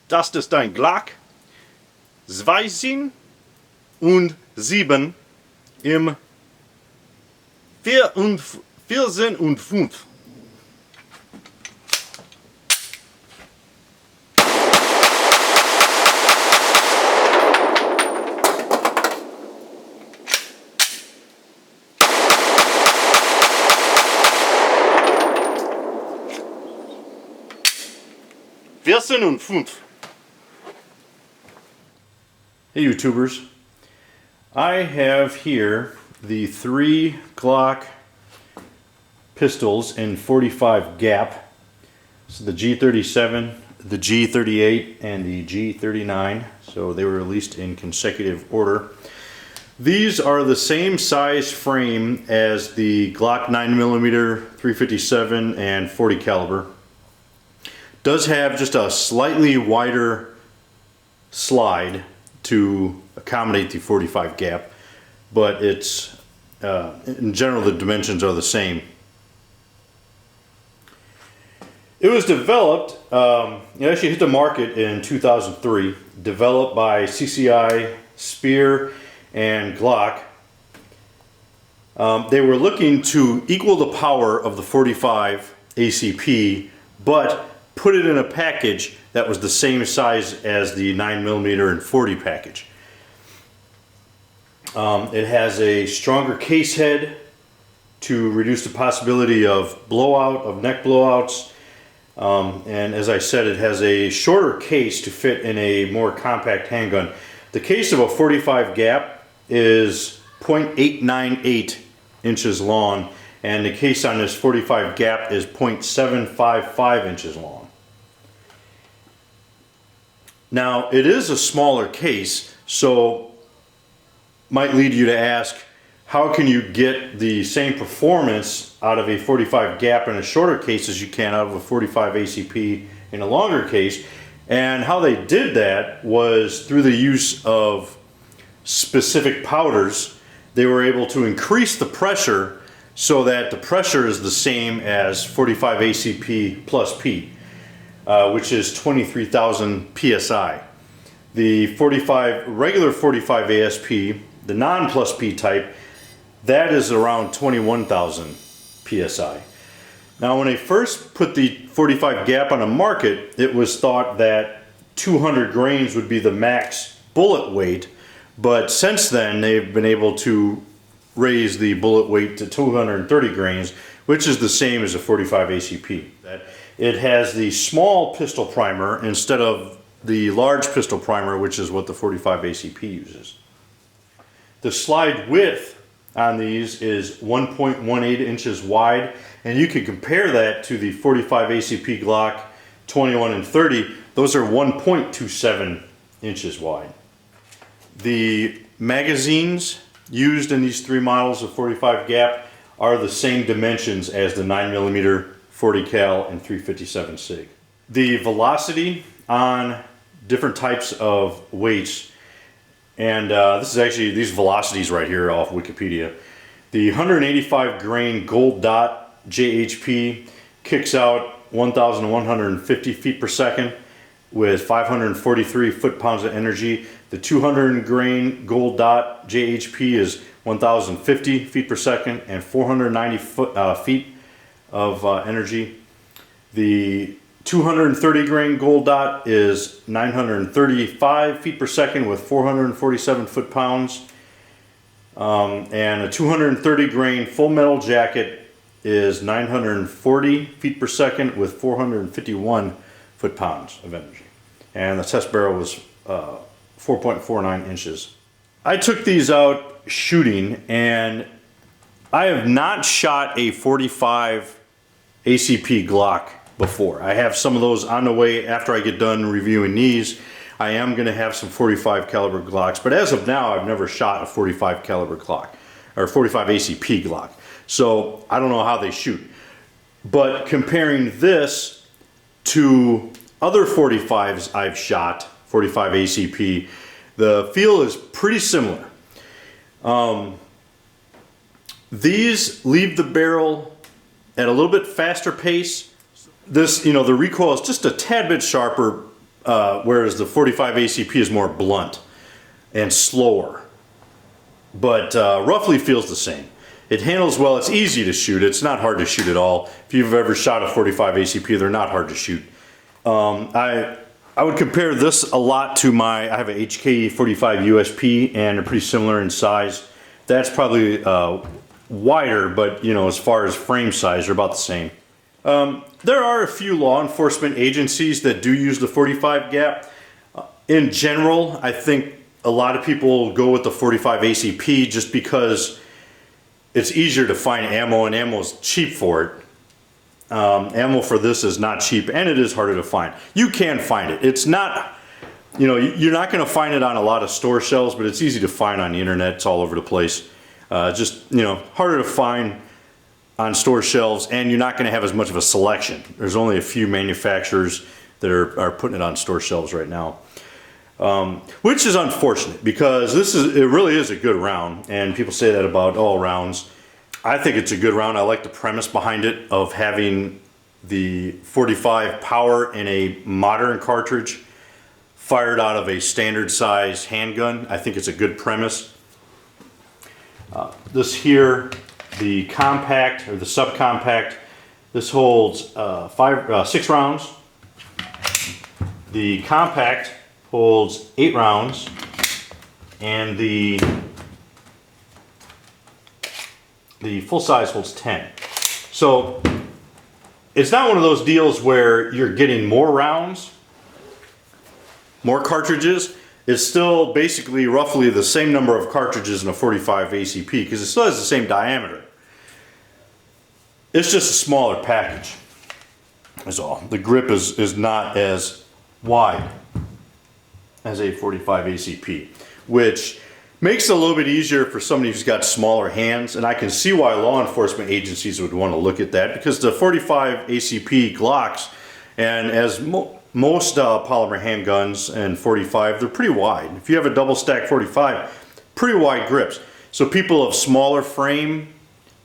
Das ist ein Glock 37 und 7 im 14 und 5. Und 5. Hey YouTubers, I have here the 3 Glock pistols in 45 G.A.P. So the G37, the G38, and the G39. So they were released in consecutive order. These are the same size frame as the Glock 9mm, 357, and 40 caliber. Does have just a slightly wider slide to accommodate the 45 G.A.P, but it's in general the dimensions are the same. It was developed, it actually hit the market in 2003, developed by CCI, Speer, and Glock. They were looking to equal the power of the 45 ACP, but put it in a package that was the same size as the 9mm and 40 package. It has a stronger case head to reduce the possibility of blowout, of neck blowouts. And as I said, it has a shorter case to fit in a more compact handgun. The case of a 45 G.A.P is 0.898 inches long, and the case on this 45 G.A.P is 0.755 inches long. Now, it is a smaller case, so might lead you to ask, how can you get the same performance out of a 45 G.A.P in a shorter case as you can out of a 45 ACP in a longer case? And how they did that was through the use of specific powders. They were able to increase the pressure so that the pressure is the same as 45 ACP plus P, which is 23,000 psi. The regular 45 ASP, the non plus P type, that is around 21,000 psi. Now, when they first put the 45 G.A.P on the market, it was thought that 200 grains would be the max bullet weight, but since then they've been able to raise the bullet weight to 230 grains, which is the same as a 45 ACP. It has the small pistol primer instead of the large pistol primer, which is what the 45 ACP uses. The slide width on these is 1.18 inches wide, and you can compare that to the 45 ACP Glock 21 and 30. Those are 1.27 inches wide. The magazines used in these 3 models of 45 G.A.P are the same dimensions as the 9mm, 40 cal, and 357 SIG. The velocity on different types of weights, and this is actually these velocities right here off Wikipedia. The 185 grain gold dot Ges.m.b.H kicks out 1,150 feet per second with 543 foot-pounds of energy. The 200 grain gold dot Ges.m.b.H is 1,050 feet per second and 490 feet of energy. The 230 grain gold dot is 935 feet per second with 447 foot-pounds. And a 230 grain full metal jacket is 940 feet per second with 451 foot-pounds of energy. And the test barrel was 4.49 inches. I took these out shooting, and I have not shot a 45 ACP Glock before. I have some of those on the way after I get done reviewing these. I am going to have some 45 caliber Glocks, but as of now I've never shot a 45 caliber Glock or 45 ACP Glock, so I don't know how they shoot. But comparing this to other 45s I've shot, 45 ACP, the feel is pretty similar. These leave the barrel at a little bit faster pace. This, the recoil is just a tad bit sharper whereas the 45 ACP is more blunt and slower, but roughly feels the same. It handles well, it's easy to shoot, it's not hard to shoot at all. If you've ever shot a 45 ACP, they're not hard to shoot. I would compare this a lot to I have a HK 45 USP, and they're pretty similar in size. That's probably wider, but you know, as far as frame size, they're about the same. There are a few law enforcement agencies that do use the 45 gap. In general, I think a lot of people go with the 45 ACP just because it's easier to find ammo, and ammo is cheap for it. Ammo for this is not cheap, and it is harder to find. You can find it. It's not, you know, you're not going to find it on a lot of store shelves, but it's easy to find on the internet. It's all over the place. Just, you know, harder to find on store shelves, and you're not going to have as much of a selection. There's only a few manufacturers that are putting it on store shelves right now, which is unfortunate because it really is a good round, and people say that about all rounds. I think it's a good round. I like the premise behind it of having the 45 power in a modern cartridge fired out of a standard size handgun. I think it's a good premise. This here, the compact or the subcompact, this holds 6 rounds. The compact holds 8 rounds, and the full size holds 10. So it's not one of those deals where you're getting more rounds, more cartridges. It's still basically roughly the same number of cartridges in a 45 ACP because it still has the same diameter. It's just a smaller package, is all. The grip is not as wide as a 45 ACP, which makes it a little bit easier for somebody who's got smaller hands, and I can see why law enforcement agencies would want to look at that, because the 45 ACP Glocks, and as most polymer handguns and 45, they're pretty wide. If you have a double stack 45, pretty wide grips. So people of smaller frame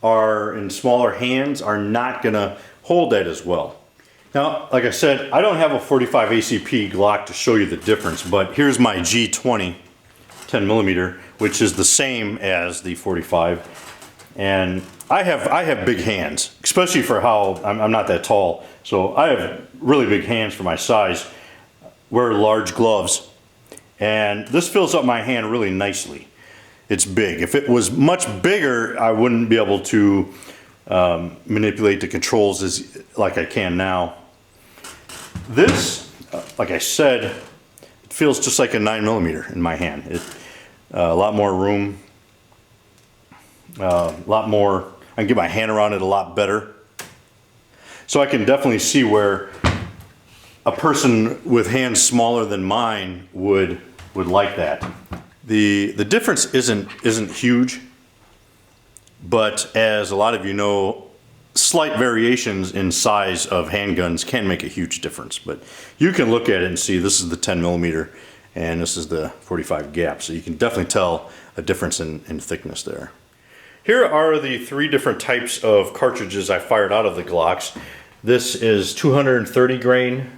and smaller hands are not going to hold that as well. Now, like I said, I don't have a 45 ACP Glock to show you the difference, but here's my G20 10mm, which is the same as the 45, and I have big hands, especially for how I'm not that tall, so I have really big hands for my size. Wear large gloves, and this fills up my hand really nicely. It's big. If it was much bigger, I wouldn't be able to manipulate the controls like I can now. This, like I said, it feels just like a 9mm in my hand. A lot more room, a lot more, I can get my hand around it a lot better. So I can definitely see where a person with hands smaller than mine would like that. The difference isn't huge, but as a lot of you know, slight variations in size of handguns can make a huge difference. But you can look at it and see this is the 10mm and this is the 45 gap, so you can definitely tell a difference in thickness there. Here are the 3 different types of cartridges I fired out of the Glocks. This is 230 grain,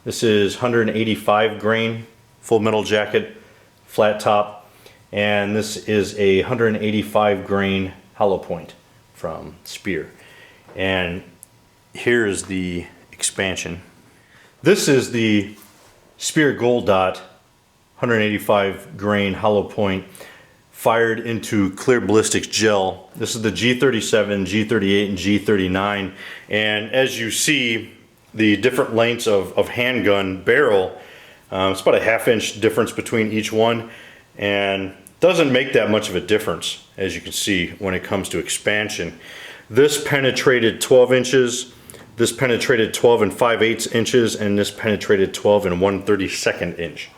this is 185 grain, full metal jacket, flat top, and this is a 185 grain hollow point from Spear. And here is the expansion. This is the Spear Gold Dot 185 grain hollow point fired into clear ballistics gel. This is the G37, G38, and G39, and as you see the different lengths of handgun barrel, it's about a ½ inch difference between each one, and doesn't make that much of a difference, as you can see, when it comes to expansion. This penetrated 12 inches, this penetrated 12 5/8 inches, and this penetrated 12 1/32 inch.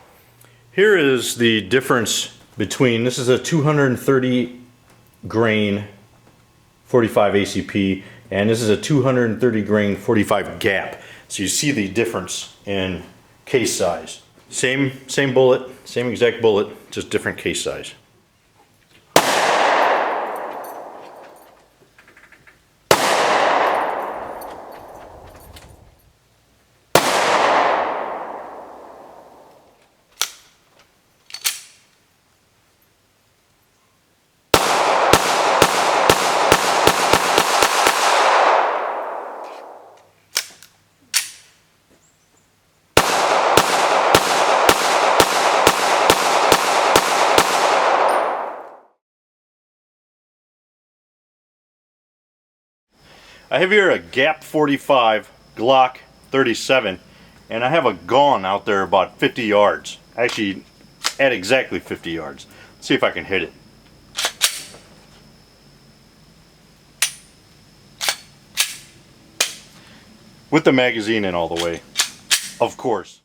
Here is the difference between, this is a 230 grain 45 ACP, and this is a 230 grain 45 gap. So you see the difference in case size. Same bullet, same exact bullet, just different case size. I have here a G.A.P 45 Glock 37, and I have a gun out there about 50 yards. Actually, at exactly 50 yards. Let's see if I can hit it. With the magazine in all the way, of course.